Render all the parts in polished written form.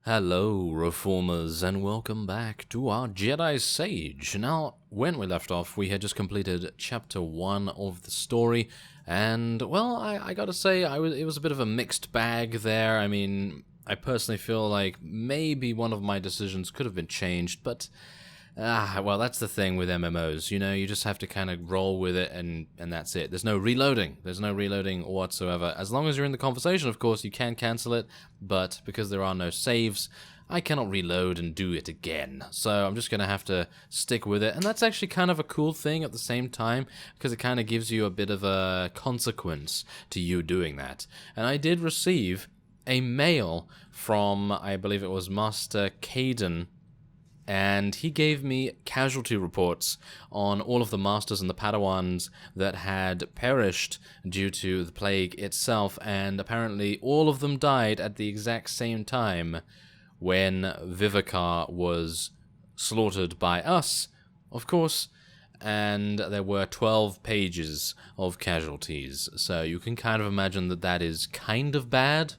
Hello, Reformers, and welcome back to our Jedi Sage. Now, when we left off, we had just completed Chapter 1 of the story, and, well, I gotta say, it was a bit of a mixed bag there. I mean, I personally feel like maybe one of my decisions could have been changed, but, well, that's the thing with MMOs, you know, you just have to kind of roll with it, and that's it. There's no reloading whatsoever. As long as you're in the conversation, of course, you can cancel it, but because there are no saves, I cannot reload and do it again. So I'm just going to have to stick with it, and that's actually kind of a cool thing at the same time, because it kind of gives you a bit of a consequence to you doing that. And I did receive a mail from, I believe it was Master Caden, and he gave me casualty reports on all of the Masters and the Padawans that had perished due to the plague itself, and apparently all of them died at the exact same time when Vivicar was slaughtered by us, of course, and there were 12 pages of casualties, so you can kind of imagine that that is kind of bad,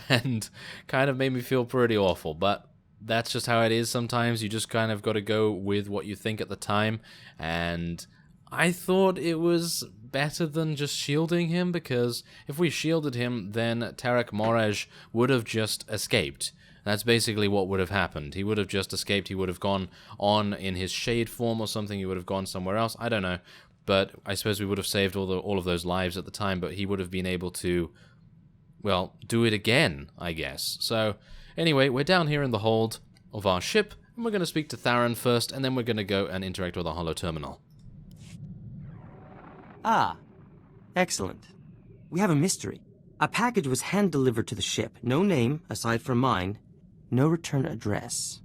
and kind of made me feel pretty awful, but that's just how it is sometimes. You just kind of got to go with what you think at the time, and I thought it was better than just shielding him, because if we shielded him, then Tarek Morej would have just escaped. That's basically what would have happened. He would have just escaped. He would have gone on in his shade form or something. He would have gone somewhere else. I don't know, but I suppose we would have saved all of those lives at the time, but he would have been able to, well, do it again, I guess. So anyway, we're down here in the hold of our ship, and we're going to speak to Theron first, and then we're going to go and interact with the holo terminal. Ah, excellent. We have a mystery. A package was hand-delivered to the ship. No name, aside from mine. No return address.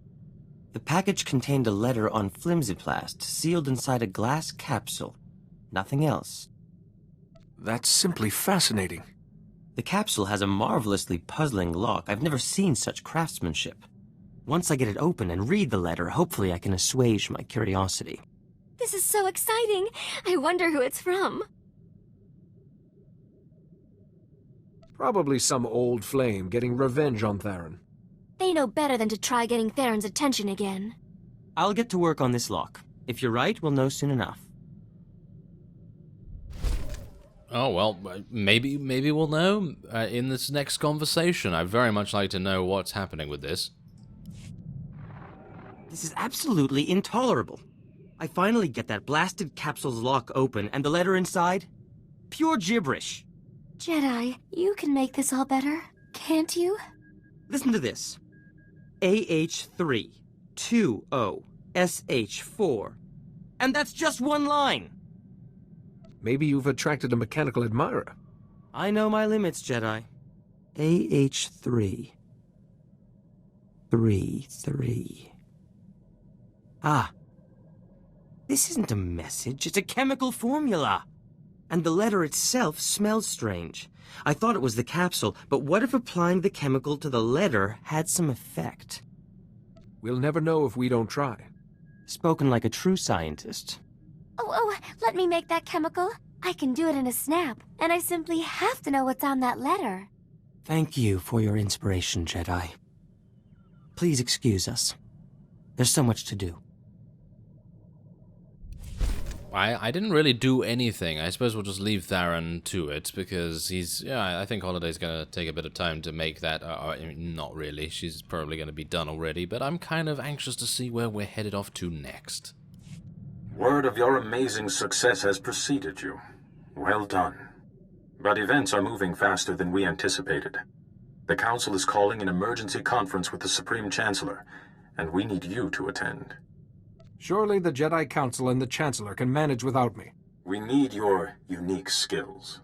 The package contained a letter on flimsiplast, sealed inside a glass capsule. Nothing else. That's simply fascinating. The capsule has a marvelously puzzling lock. I've never seen such craftsmanship. Once I get it open and read the letter, hopefully I can assuage my curiosity. This is so exciting! I wonder who it's from. Probably some old flame getting revenge on Theron. They know better than to try getting Theron's attention again. I'll get to work on this lock. If you're right, we'll know soon enough. Oh, well, maybe we'll know in this next conversation. I'd very much like to know what's happening with this. This is absolutely intolerable. I finally get that blasted capsule's lock open, and the letter inside? Pure gibberish. Jedi, you can make this all better, can't you? Listen to this. AH3, 2O, SH4. And that's just one line! Maybe you've attracted a mechanical admirer. I know my limits, Jedi. AH3. 3. Ah. This isn't a message, it's a chemical formula. And the letter itself smells strange. I thought it was the capsule, but what if applying the chemical to the letter had some effect? We'll never know if we don't try. Spoken like a true scientist. Oh, let me make that chemical. I can do it in a snap, and I simply have to know what's on that letter. Thank you for your inspiration, Jedi. Please excuse us. There's so much to do. I didn't really do anything. I suppose we'll just leave Theron to it, because I think Holiday's going to take a bit of time to make that. Not really. She's probably going to be done already, but I'm kind of anxious to see where we're headed off to next. Word of your amazing success has preceded you. Well done. But events are moving faster than we anticipated. The Council is calling an emergency conference with the Supreme Chancellor, and we need you to attend. Surely the Jedi Council and the Chancellor can manage without me. We need your unique skills.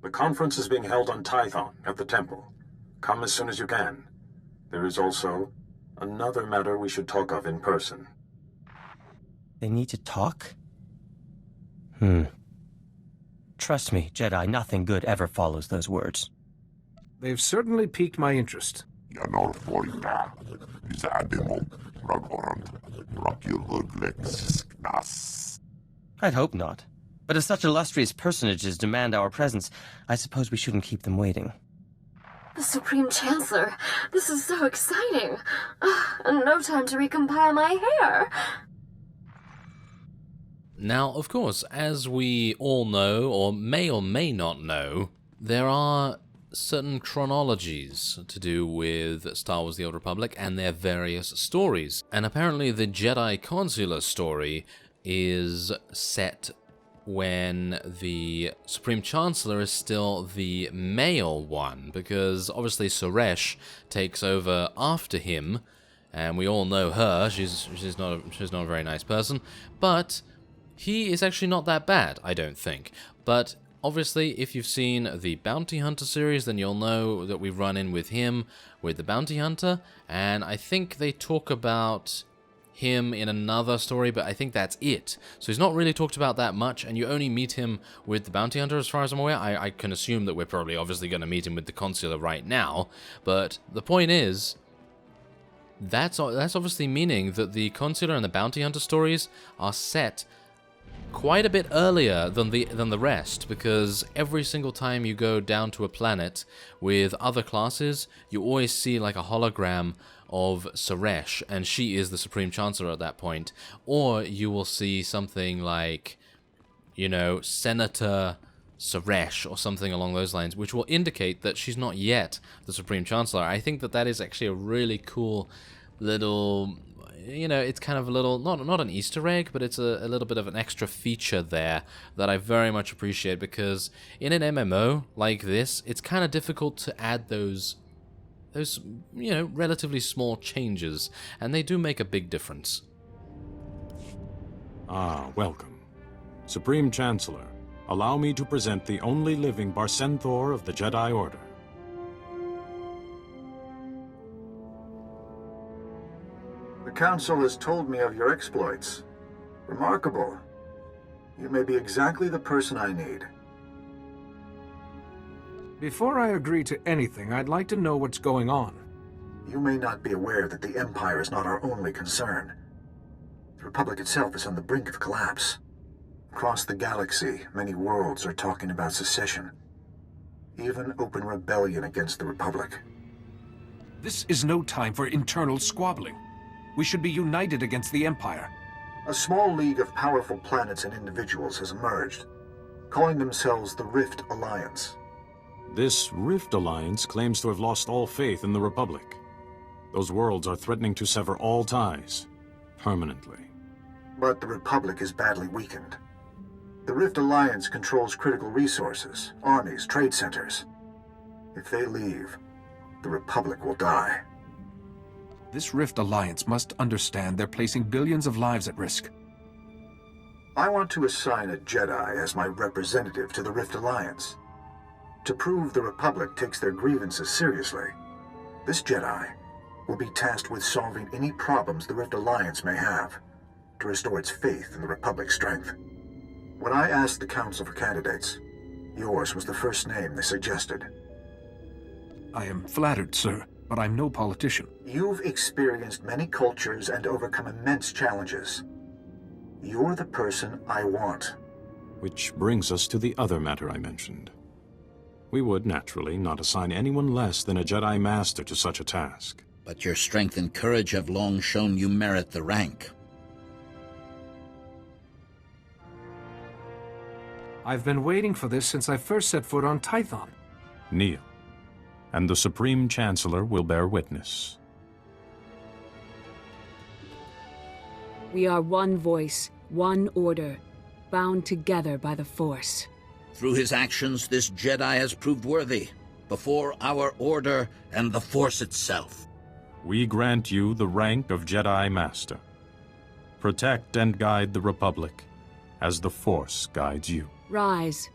The conference is being held on Tython at the temple. Come as soon as you can. There is also another matter we should talk of in person. They need to talk? Trust me, Jedi, nothing good ever follows those words. They've certainly piqued my interest. I'd hope not. But if such illustrious personages demand our presence, I suppose we shouldn't keep them waiting. The Supreme Chancellor. This is so exciting. And no time to recompile my hair. Now, of course, as we all know, or may not know, there are certain chronologies to do with Star Wars: The Old Republic and their various stories. And apparently the Jedi Consular story is set when the Supreme Chancellor is still the male one, because obviously Suresh takes over after him, and we all know her. She's not a very nice person, but he is actually not that bad, I don't think. But obviously, if you've seen the Bounty Hunter series, then you'll know that we run in with him, with the Bounty Hunter, and I think they talk about him in another story, but I think that's it. So he's not really talked about that much, and you only meet him with the Bounty Hunter as far as I'm aware. I can assume that we're probably obviously going to meet him with the Consular right now, but the point is, that's obviously meaning that the Consular and the Bounty Hunter stories are set quite a bit earlier than the rest, because every single time you go down to a planet with other classes, you always see like a hologram of Suresh, and she is the Supreme Chancellor at that point. Or you will see something like, you know, Senator Suresh or something along those lines, which will indicate that she's not yet the Supreme Chancellor. I think that is actually a really cool little, you know, it's kind of a little, not an Easter egg, but it's a little bit of an extra feature there that I very much appreciate, because in an MMO like this, it's kind of difficult to add those, you know, relatively small changes, and they do make a big difference. Welcome. Supreme Chancellor, allow me to present the only living Barsenthor of the Jedi Order. The Council has told me of your exploits. Remarkable. You may be exactly the person I need. Before I agree to anything, I'd like to know what's going on. You may not be aware that the Empire is not our only concern. The Republic itself is on the brink of collapse. Across the galaxy, many worlds are talking about secession. Even open rebellion against the Republic. This is no time for internal squabbling. We should be united against the Empire. A small league of powerful planets and individuals has emerged, calling themselves the Rift Alliance. This Rift Alliance claims to have lost all faith in the Republic. Those worlds are threatening to sever all ties, permanently. But the Republic is badly weakened. The Rift Alliance controls critical resources, armies, trade centers. If they leave, the Republic will die. This Rift Alliance must understand they're placing billions of lives at risk. I want to assign a Jedi as my representative to the Rift Alliance. To prove the Republic takes their grievances seriously, this Jedi will be tasked with solving any problems the Rift Alliance may have to restore its faith in the Republic's strength. When I asked the Council for candidates, yours was the first name they suggested. I am flattered, sir, but I'm no politician. You've experienced many cultures and overcome immense challenges. You're the person I want. Which brings us to the other matter I mentioned. We would, naturally, not assign anyone less than a Jedi Master to such a task. But your strength and courage have long shown you merit the rank. I've been waiting for this since I first set foot on Tython. Kneel, and the Supreme Chancellor will bear witness. We are one voice, one order, bound together by the Force. Through his actions, this Jedi has proved worthy, before our order and the Force itself. We grant you the rank of Jedi Master. Protect and guide the Republic, as the Force guides you. Rise,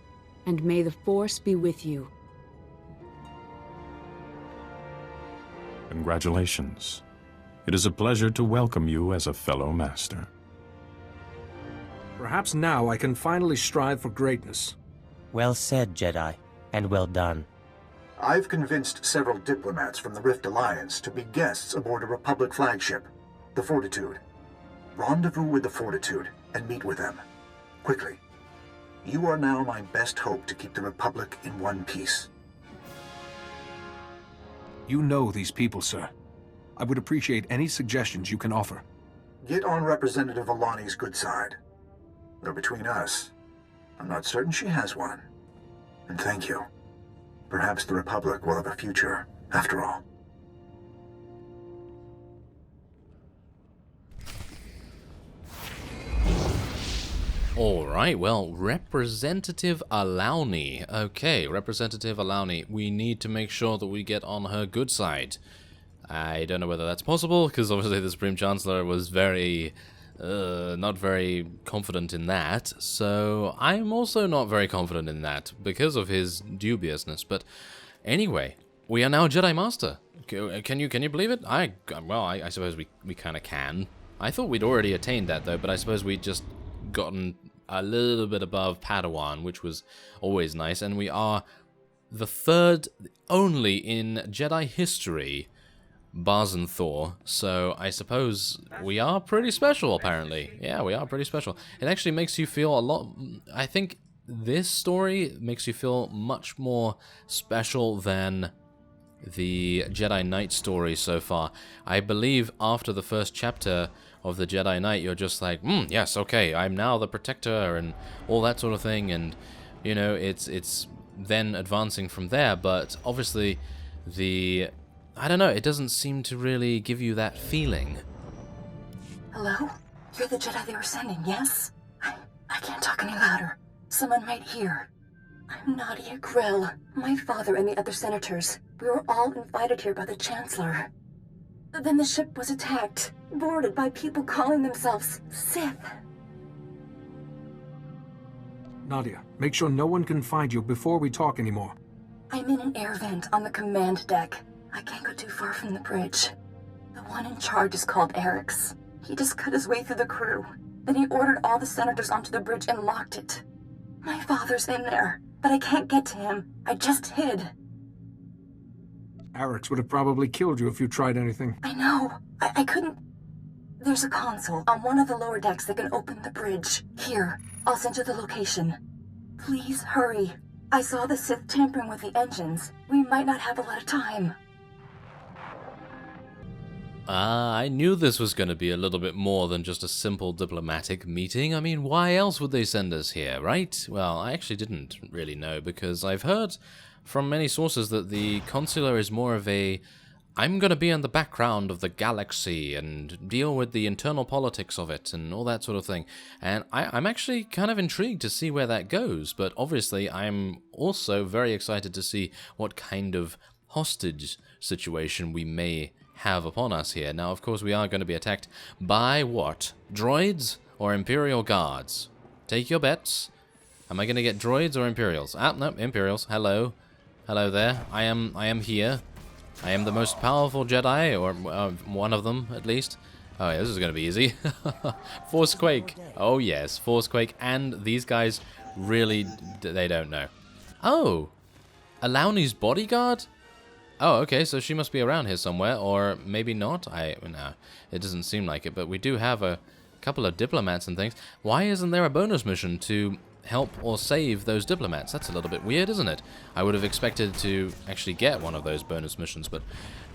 and may the Force be with you. Congratulations. It is a pleasure to welcome you as a fellow Master. Perhaps now I can finally strive for greatness. Well said, Jedi, and well done. I've convinced several diplomats from the Rift Alliance to be guests aboard a Republic flagship, the Fortitude. Rendezvous with the Fortitude and meet with them. Quickly. You are now my best hope to keep the Republic in one piece. You know these people, sir. I would appreciate any suggestions you can offer. Get on Representative Alani's good side. Though between us, I'm not certain she has one. And thank you. Perhaps the Republic will have a future, after all. Alright, well, Representative Alani. Okay, Representative Alani. We need to make sure that we get on her good side. I don't know whether that's possible, because obviously the Supreme Chancellor was not very confident in that, so I'm also not very confident in that, because of his dubiousness. But anyway, we are now Jedi Master. Can you believe it? I suppose we kind of can. I thought we'd already attained that, though, but I suppose we'd just gotten a little bit above Padawan, which was always nice, and we are the third only in Jedi history Bazen Thor, so I suppose we are pretty special, apparently. Yeah, we are pretty special. It actually makes you feel a lot... I think this story makes you feel much more special than the Jedi Knight story so far. I believe after the first chapter of the Jedi Knight, you're just like, yes, okay, I'm now the protector, and all that sort of thing, and, you know, it's then advancing from there, but obviously the... I don't know, it doesn't seem to really give you that feeling. Hello? You're the Jedi they were sending, yes? I can't talk any louder. Someone might hear. I'm Nadia Grill. My father and the other senators. We were all invited here by the Chancellor. Then the ship was attacked, boarded by people calling themselves Sith. Nadia, make sure no one can find you before we talk anymore. I'm in an air vent on the command deck. I can't go too far from the bridge. The one in charge is called Eric's. He just cut his way through the crew. Then he ordered all the senators onto the bridge and locked it. My father's in there, but I can't get to him. I just hid. Eric's would have probably killed you if you tried anything. I know. I couldn't... There's a console on one of the lower decks that can open the bridge. Here, I'll send you the location. Please hurry. I saw the Sith tampering with the engines. We might not have a lot of time. I knew this was going to be a little bit more than just a simple diplomatic meeting. I mean, why else would they send us here, right? Well, I actually didn't really know, because I've heard from many sources that the Consular is more of a, I'm going to be in the background of the galaxy and deal with the internal politics of it and all that sort of thing. And I'm actually kind of intrigued to see where that goes, but obviously I'm also very excited to see what kind of hostage situation we may have upon us here. Now, of course, we are going to be attacked by what? Droids or Imperial Guards? Take your bets. Am I going to get droids or Imperials? Ah, no, Imperials. Hello. Hello there. I am here. I am the most powerful Jedi, or one of them, at least. Oh, yeah, this is going to be easy. Forcequake. Oh, yes, Forcequake. And these guys really, they don't know. Oh, Alani's bodyguard? Oh, okay, so she must be around here somewhere, or maybe not. No, it doesn't seem like it, but we do have a couple of diplomats and things. Why isn't there a bonus mission to help or save those diplomats? That's a little bit weird, isn't it? I would have expected to actually get one of those bonus missions, but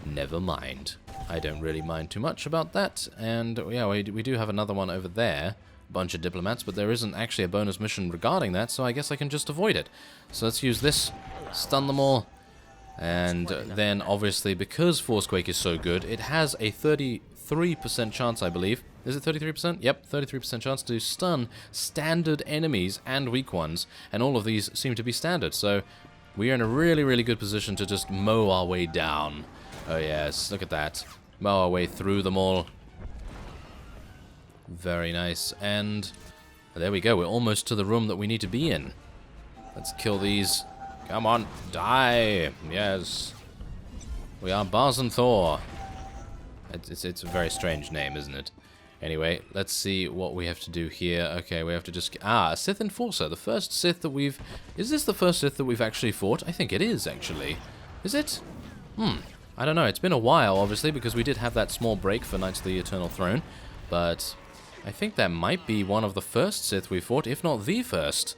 never mind. I don't really mind too much about that, and yeah, we do have another one over there. Bunch of diplomats, but there isn't actually a bonus mission regarding that, so I guess I can just avoid it. So let's use this, stun them all. And then, obviously, because Forcequake is so good, it has a 33% chance, I believe. Is it 33%? Yep, 33% chance to stun standard enemies and weak ones. And all of these seem to be standard, so we are in a really, really good position to just mow our way down. Oh yes, look at that. Mow our way through them all. Very nice. And there we go, we're almost to the room that we need to be in. Let's kill these. Come on, die! Yes. We are Bazen Thor. It's a very strange name, isn't it? Anyway, let's see what we have to do here. Okay, we have to just... a Sith Enforcer. The first Sith that we've... Is this the first Sith that we've actually fought? I think it is, actually. Is it? I don't know. It's been a while, obviously, because we did have that small break for Knights of the Eternal Throne. But I think that might be one of the first Sith we fought, if not the first.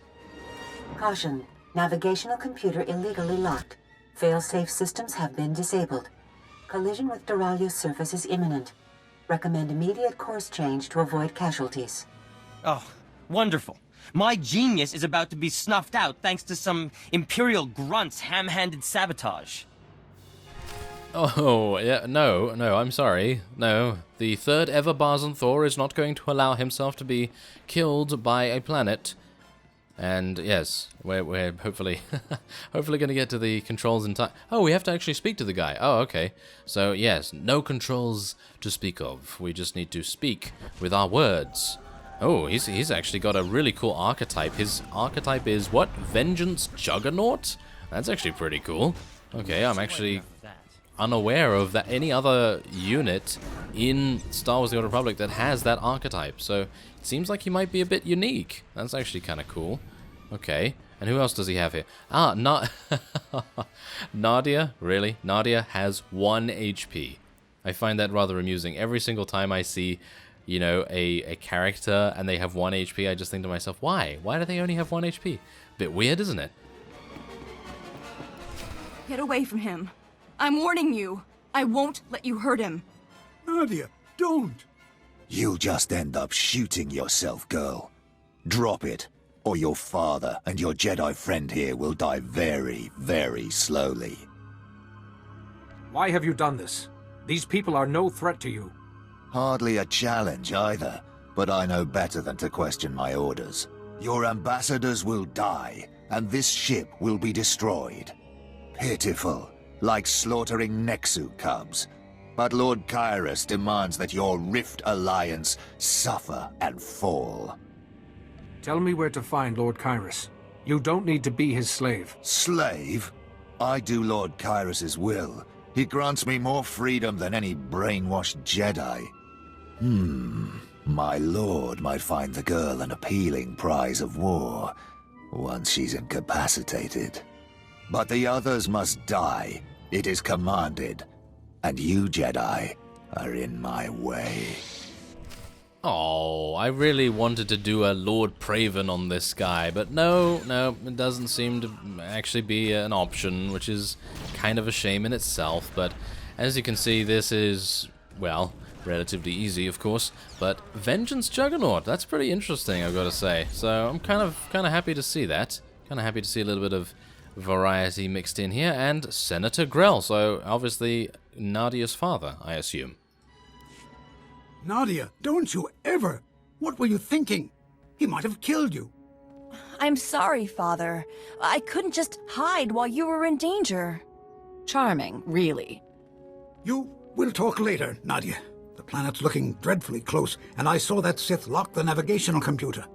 Caution. Navigational computer illegally locked. Fail-safe systems have been disabled. Collision with Duralia's surface is imminent. Recommend immediate course change to avoid casualties. Oh, wonderful. My genius is about to be snuffed out thanks to some Imperial grunt's ham-handed sabotage. Oh, yeah, no, I'm sorry. No, the third ever Barzan Thor is not going to allow himself to be killed by a planet. And yes, we're hopefully hopefully going to get to the controls in time. Oh, we have to actually speak to the guy. Oh, okay. So yes, no controls to speak of. We just need to speak with our words. Oh, he's actually got a really cool archetype. His archetype is what? Vengeance Juggernaut? That's actually pretty cool. Okay, I'm actually unaware of that any other unit in Star Wars: The Old Republic that has that archetype. So it seems like he might be a bit unique. That's actually kind of cool. Okay, and who else does he have here? Ah, Nadia. Really? Nadia has 1 HP. I find that rather amusing. Every single time I see, you know, a character and they have 1 HP, I just think to myself, why? Why do they only have 1 HP? Bit weird, isn't it? Get away from him. I'm warning you. I won't let you hurt him. Nadia, don't. You'll just end up shooting yourself, girl. Drop it, or your father and your Jedi friend here will die very, very slowly. Why have you done this? These people are no threat to you. Hardly a challenge either, but I know better than to question my orders. Your ambassadors will die, and this ship will be destroyed. Pitiful, like slaughtering Nexu cubs. But Lord Kyrus demands that your Rift Alliance suffer and fall. Tell me where to find Lord Kyrus. You don't need to be his slave. Slave? I do Lord Kyrus's will. He grants me more freedom than any brainwashed Jedi. My lord might find the girl an appealing prize of war, once she's incapacitated. But the others must die. It is commanded. And you, Jedi, are in my way. Oh, I really wanted to do a Lord Praven on this guy, but no, it doesn't seem to actually be an option, which is kind of a shame in itself. But as you can see, this is, well, relatively easy, of course. But Vengeance Juggernaut, that's pretty interesting, I've got to say. So I'm kind of happy to see that. Kind of happy to see a little bit of variety mixed in here, and Senator Grell, so obviously Nadia's father, I assume. Nadia, don't you ever! What were you thinking? He might have killed you. I'm sorry, Father. I couldn't just hide while you were in danger. Charming, really. We'll talk later, Nadia. The planet's looking dreadfully close, and I saw that Sith lock the navigational computer.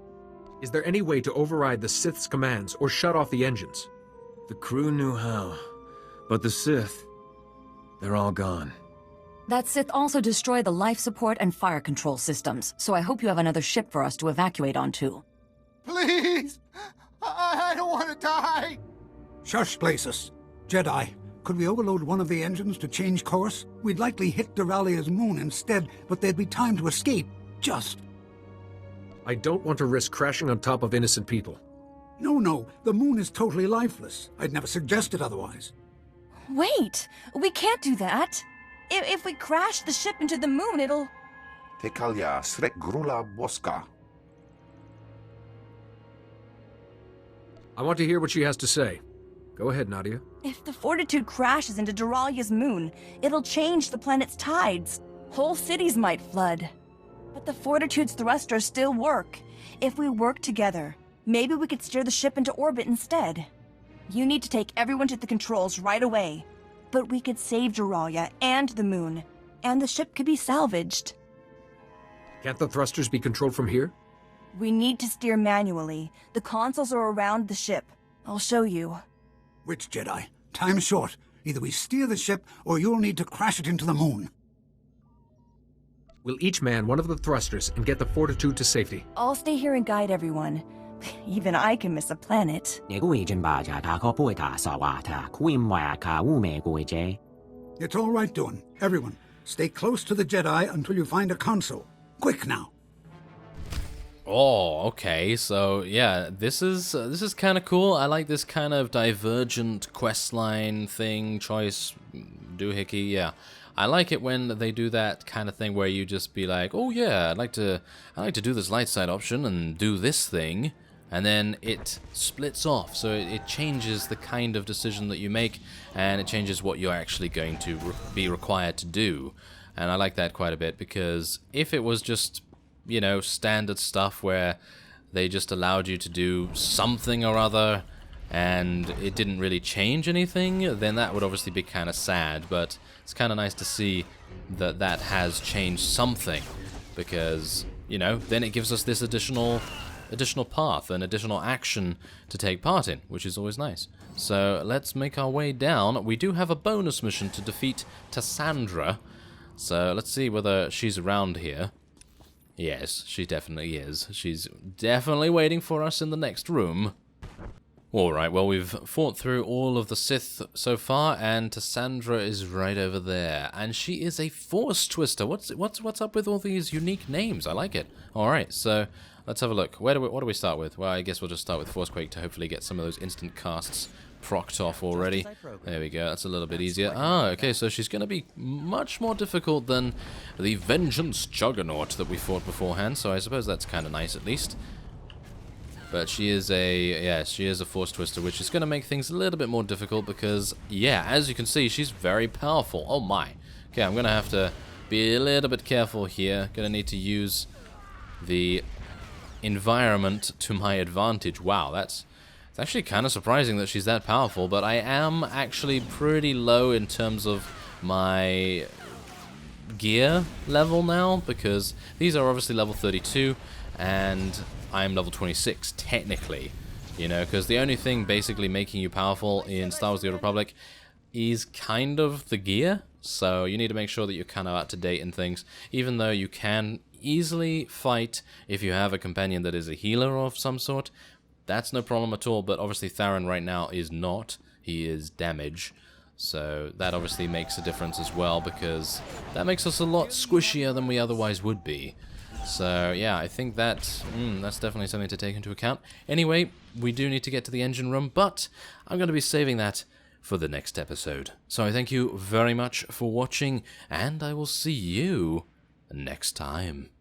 Is there any way to override the Sith's commands or shut off the engines? The crew knew how, but the Sith, they're all gone. That Sith also destroyed the life support and fire control systems, so I hope you have another ship for us to evacuate onto. Please! I don't want to die! Shush, Places. Jedi, could we overload one of the engines to change course? We'd likely hit Duralia's moon instead, but there'd be time to escape. Just. I don't want to risk crashing on top of innocent people. No, the moon is totally lifeless. I'd never suggested otherwise. Wait! We can't do that! If we crash the ship into the moon, it'll... Tekalia srek grula boska. I want to hear what she has to say. Go ahead, Nadia. If the Fortitude crashes into Duralia's moon, it'll change the planet's tides. Whole cities might flood. But the Fortitude's thrusters still work. If we work together, maybe we could steer the ship into orbit instead. You need to take everyone to the controls right away. But we could save Duralia and the moon, and the ship could be salvaged. Can't the thrusters be controlled from here? We need to steer manually. The consoles are around the ship. I'll show you. Which Jedi? Time's short. Either we steer the ship, or you'll need to crash it into the moon. We'll each man one of the thrusters and get the Fortitude to safety. I'll stay here and guide everyone. Even I can miss a planet. It's all right, Dawn. Everyone, stay close to the Jedi until you find a console. Quick now. Oh, okay. So yeah, this is kind of cool. I like this kind of divergent questline thing, choice, doohickey. Yeah, I like it when they do that kind of thing where you just be like, oh yeah, I'd like to do this light side option and do this thing, and then it splits off, so it changes the kind of decision that you make, and it changes what you're actually going to be required to do. And I like that quite a bit, because if it was just, you know, standard stuff where they just allowed you to do something or other and it didn't really change anything, then that would obviously be kind of sad. But it's kind of nice to see that that has changed something, because, you know, then it gives us this additional path and additional action to take part in, which is always nice. So let's make our way down. We do have a bonus mission to defeat Tassandra, so let's see whether she's around here. Yes, she definitely is. She's definitely waiting for us in the next room. Alright, well, we've fought through all of the Sith so far, and Tassandra is right over there. And she is a Force Twister. What's up with all these unique names? I like it. Alright, so let's have a look. What do we start with? Well, I guess we'll just start with Forcequake to hopefully get some of those instant casts procced off already. There we go, that's a little bit easier. Ah, okay, so she's going to be much more difficult than the Vengeance Juggernaut that we fought beforehand, so I suppose that's kind of nice at least. But she is a Force Twister, which is going to make things a little bit more difficult because, yeah, as you can see, she's very powerful. Oh my. Okay, I'm going to have to be a little bit careful here. Going to need to use the environment to my advantage. Wow, it's actually kind of surprising that she's that powerful, but I am actually pretty low in terms of my gear level now, because these are obviously level 32, and I'm level 26, technically, you know, because the only thing basically making you powerful in Star Wars The Old Republic is kind of the gear, so you need to make sure that you're kind of up to date in things, even though you can easily fight if you have a companion that is a healer of some sort. That's no problem at all, but obviously Theron right now is not. He is damage, so that obviously makes a difference as well, because that makes us a lot squishier than we otherwise would be. So yeah, I think that's definitely something to take into account. Anyway, we do need to get to the engine room, but I'm going to be saving that for the next episode. So I thank you very much for watching, and I will see you next time.